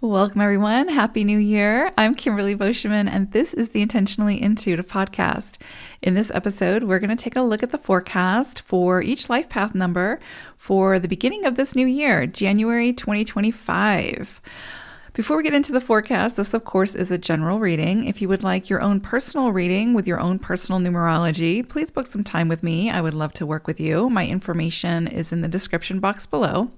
Welcome, everyone. Happy New Year. I'm Kimberly Boschman, and this is the Intentionally Intuitive podcast. In this episode, we're going to take a look at the forecast for each life path number for the beginning of this new year, January 2025. Before we get into the forecast, this, of course, is a general reading. If you would like your own personal reading with your own personal numerology, please book some time with me. I would love to work with you. My information is in the description box below.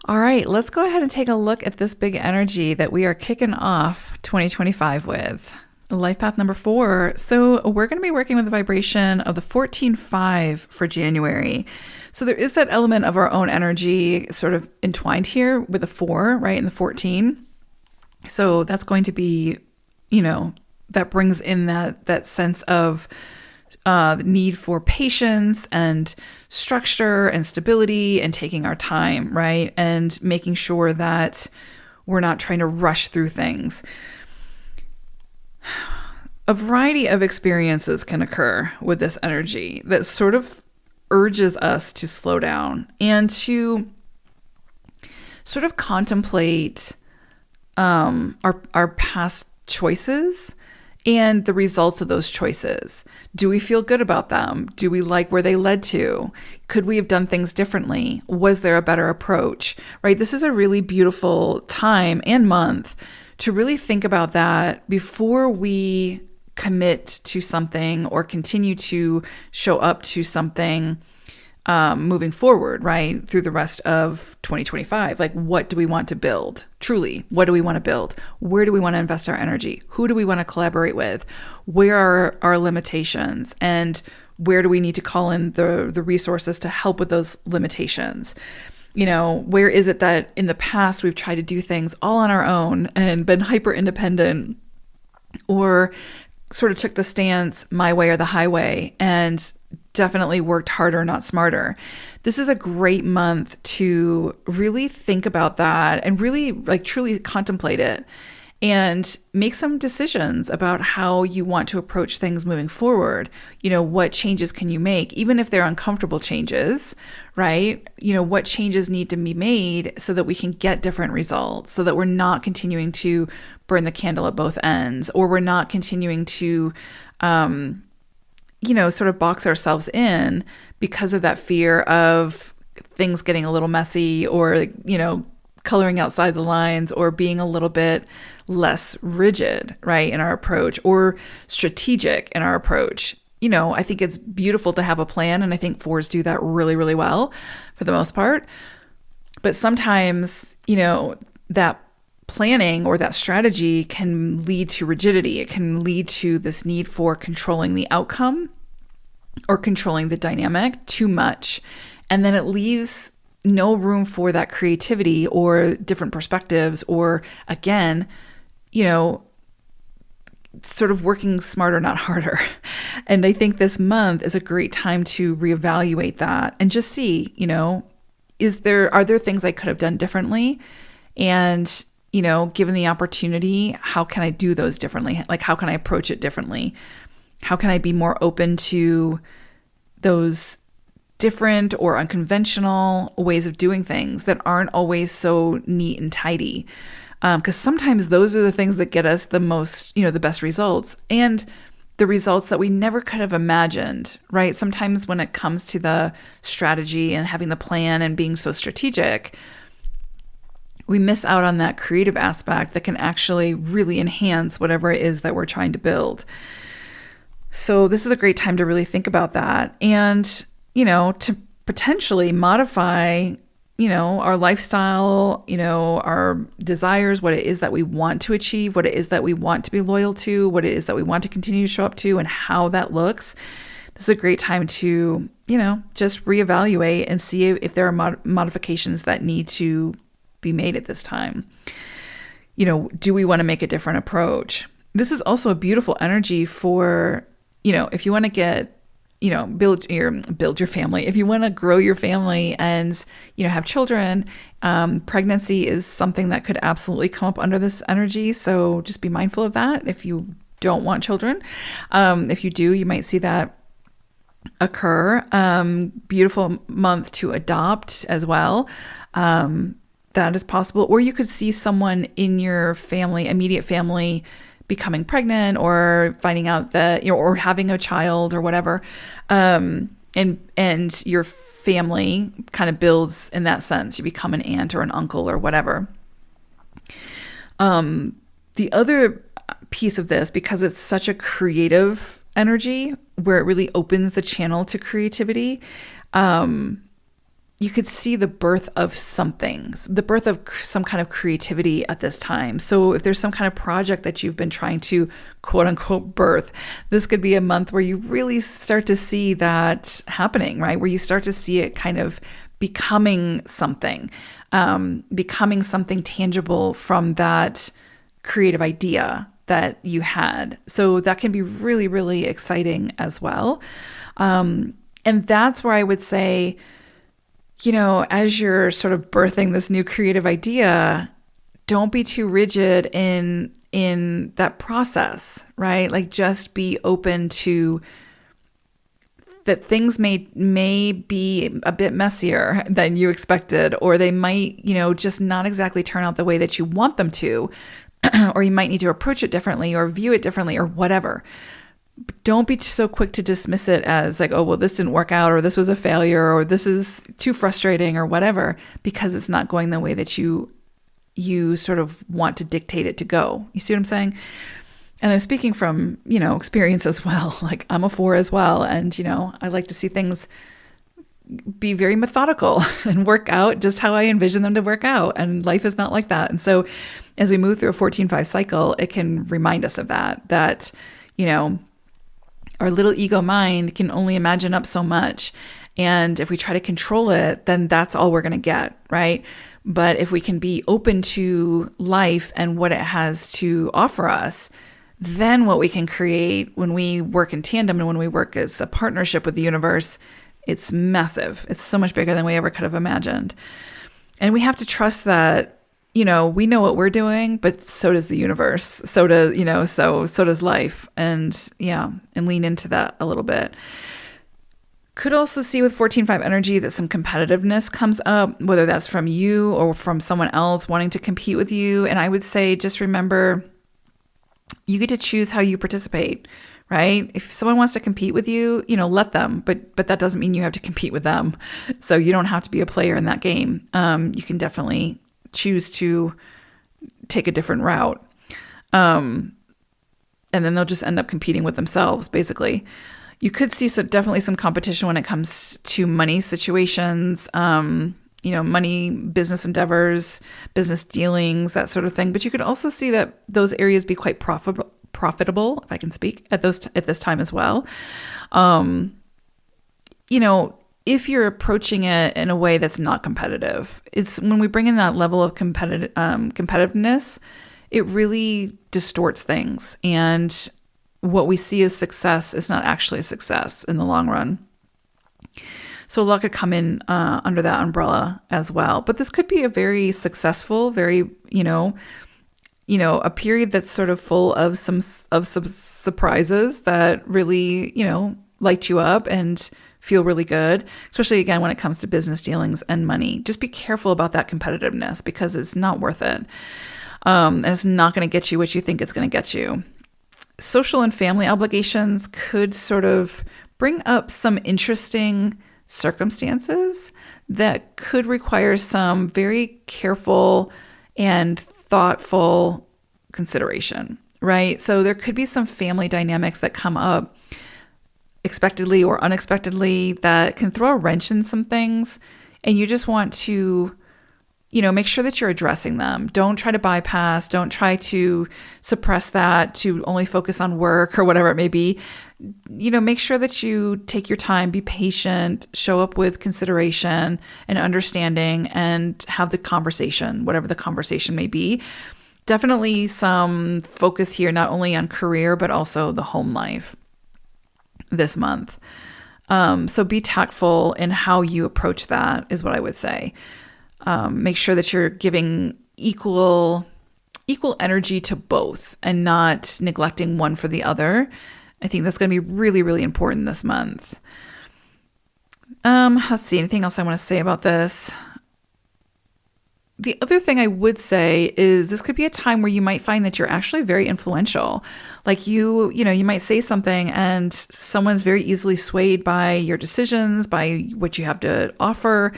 All right, let's go ahead and take a look at this big energy that we are kicking off 2025 with. Life path number 4. So we're going to be working with the vibration of the 14-5 for January. So there is that element of our own energy sort of entwined here with the 4, right, and the 14. So that's going to be, that brings in that sense of the need for patience and structure and stability and taking our time, right? And making sure that we're not trying to rush through things. A variety of experiences can occur with this energy that sort of urges us to slow down and to sort of contemplate our past choices and the results of those choices. Do we feel good about them? Do we like where they led to? Could we have done things differently? Was there a better approach? Right? This is a really beautiful time and month to really think about that before we commit to something or continue to show up to something moving forward, right, through the rest of 2025. Like, what do we want to build? Truly, what do we want to build? Where do we want to invest our energy? Who do we want to collaborate with? Where are our limitations? And where do we need to call in the resources to help with those limitations? Where is it that in the past we've tried to do things all on our own and been hyper independent, or sort of took the stance my way or the highway and definitely worked harder, not smarter? This is a great month to really think about that and really truly contemplate it and make some decisions about how you want to approach things moving forward. What changes can you make, even if they're uncomfortable changes, right? What changes need to be made so that we can get different results, so that we're not continuing to burn the candle at both ends, or we're not continuing to sort of box ourselves in because of that fear of things getting a little messy, or, coloring outside the lines, or being a little bit less rigid, right, in our approach, or strategic in our approach. I think it's beautiful to have a plan, and I think 4s do that really, really well for the most part. But sometimes, that planning or that strategy can lead to rigidity. It can lead to this need for controlling the outcome or controlling the dynamic too much. And then it leaves no room for that creativity or different perspectives, or again, sort of working smarter, not harder. And I think this month is a great time to reevaluate that and just see, are there things I could have done differently? And given the opportunity, how can I do those differently? Like, how can I approach it differently? How can I be more open to those different or unconventional ways of doing things that aren't always so neat and tidy? Because sometimes those are the things that get us the most, the best results, and the results that we never could have imagined, right? Sometimes when it comes to the strategy and having the plan and being so strategic, we miss out on that creative aspect that can actually really enhance whatever it is that we're trying to build. So this is a great time to really think about that, and, to potentially modify, our lifestyle, our desires, what it is that we want to achieve, what it is that we want to be loyal to, what it is that we want to continue to show up to, and how that looks. This is a great time to, just reevaluate and see if there are modifications that need to be made at this time. Do we want to make a different approach? This is also a beautiful energy for, if you want to get, build your family, if you want to grow your family and, have children. Pregnancy is something that could absolutely come up under this energy. So just be mindful of that if you don't want children. If you do, you might see that occur. Beautiful month to adopt as well. That is possible. Or you could see someone in your family, immediate family, becoming pregnant or finding out that, or having a child or whatever. And your family kind of builds in that sense. You become an aunt or an uncle or whatever. The other piece of this, because it's such a creative energy where it really opens the channel to creativity, you could see the birth of something, the birth of some kind of creativity at this time. So if there's some kind of project that you've been trying to quote unquote birth, this could be a month where you really start to see that happening, right? Where you start to see it kind of becoming something tangible from that creative idea that you had. So that can be really, really exciting as well. And that's where I would say, as you're sort of birthing this new creative idea, don't be too rigid in that process, right? Like, just be open to that things may be a bit messier than you expected, or they might, just not exactly turn out the way that you want them to, or you might need to approach it differently or view it differently or whatever. Don't be so quick to dismiss it as like, oh, well, this didn't work out, or this was a failure, or this is too frustrating or whatever, because it's not going the way that you sort of want to dictate it to go. You see what I'm saying? And I'm speaking from, experience as well. Like, I'm a 4 as well. And, I like to see things be very methodical and work out just how I envision them to work out. And life is not like that. And so as we move through a 14-5 cycle, it can remind us of that, our little ego mind can only imagine up so much. And if we try to control it, then that's all we're going to get, right? But if we can be open to life and what it has to offer us, then what we can create when we work in tandem and when we work as a partnership with the universe, it's massive. It's so much bigger than we ever could have imagined. And we have to trust that, we know what we're doing, but so does the universe. So does, so does life. And and lean into that a little bit. Could also see with 14-5 energy that some competitiveness comes up, whether that's from you or from someone else wanting to compete with you. And I would say, just remember, you get to choose how you participate, right? If someone wants to compete with you, let them, but that doesn't mean you have to compete with them. So you don't have to be a player in that game. You can definitely choose to take a different route. And then they'll just end up competing with themselves, basically. You could see definitely some competition when it comes to money situations, money, business endeavors, business dealings, that sort of thing. But you could also see that those areas be quite profitable, if I can speak, at this time as well. If you're approaching it in a way that's not competitive, it's when we bring in that level of competitiveness, it really distorts things. And what we see as success is not actually a success in the long run. So a lot could come in under that umbrella as well. But this could be a very successful, very, a period that's sort of full of some surprises that really, light you up and feel really good, especially again when it comes to business dealings and money. Just be careful about that competitiveness, because it's not worth it. And it's not going to get you what you think it's going to get you. Social and family obligations could sort of bring up some interesting circumstances that could require some very careful and thoughtful consideration, right? So there could be some family dynamics that come up expectedly or unexpectedly that can throw a wrench in some things. And you just want to, make sure that you're addressing them. Don't try to bypass. Don't try to suppress that to only focus on work or whatever it may be. Make sure that you take your time, be patient, show up with consideration and understanding, and have the conversation, whatever the conversation may be. Definitely some focus here, not only on career, but also the home life this month. So be tactful in how you approach that, is what I would say. Make sure that you're giving equal energy to both and not neglecting one for the other. I think that's going to be really, really important this month. Let's see, anything else I want to say about this? The other thing I would say is this could be a time where you might find that you're actually very influential. Like you might say something and someone's very easily swayed by your decisions, by what you have to offer.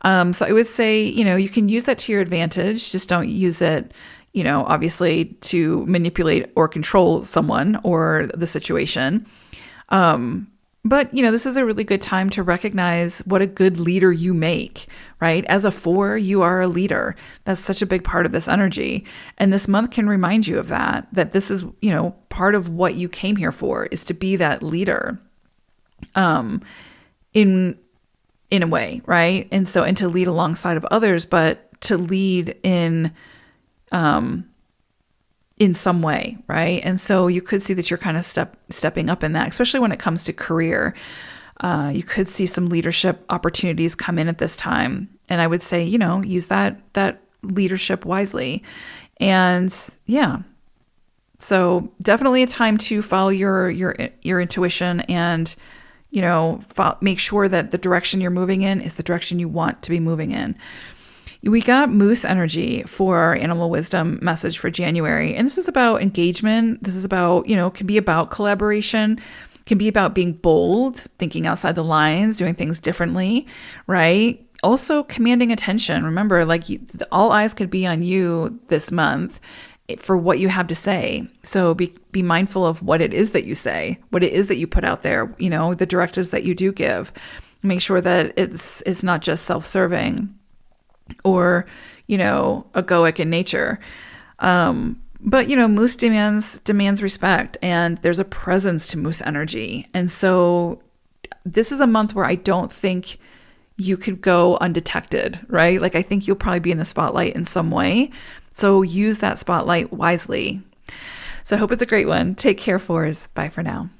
So I would say, you can use that to your advantage. Just don't use it, obviously to manipulate or control someone or the situation. But, this is a really good time to recognize what a good leader you make, right? As a 4, you are a leader. That's such a big part of this energy. And this month can remind you of that this is, part of what you came here for, is to be that leader, in a way, right? And to lead alongside of others, but to lead in some way, right? And so you could see that you're kind of stepping up in that, especially when it comes to career. You could see some leadership opportunities come in at this time. And I would say, use that leadership wisely. And yeah, so definitely a time to follow your intuition and, make sure that the direction you're moving in is the direction you want to be moving in. We got moose energy for our animal wisdom message for January. And this is about engagement. This is about, can be about collaboration, can be about being bold, thinking outside the lines, doing things differently, right? Also commanding attention. Remember, all eyes could be on you this month for what you have to say. So be mindful of what it is that you say, what it is that you put out there, the directives that you do give. Make sure that it's not just self-serving or, egoic in nature. But, moose demands respect, and there's a presence to moose energy. And so this is a month where I don't think you could go undetected, right? I think you'll probably be in the spotlight in some way. So use that spotlight wisely. So I hope it's a great one. Take care, 4s. Bye for now.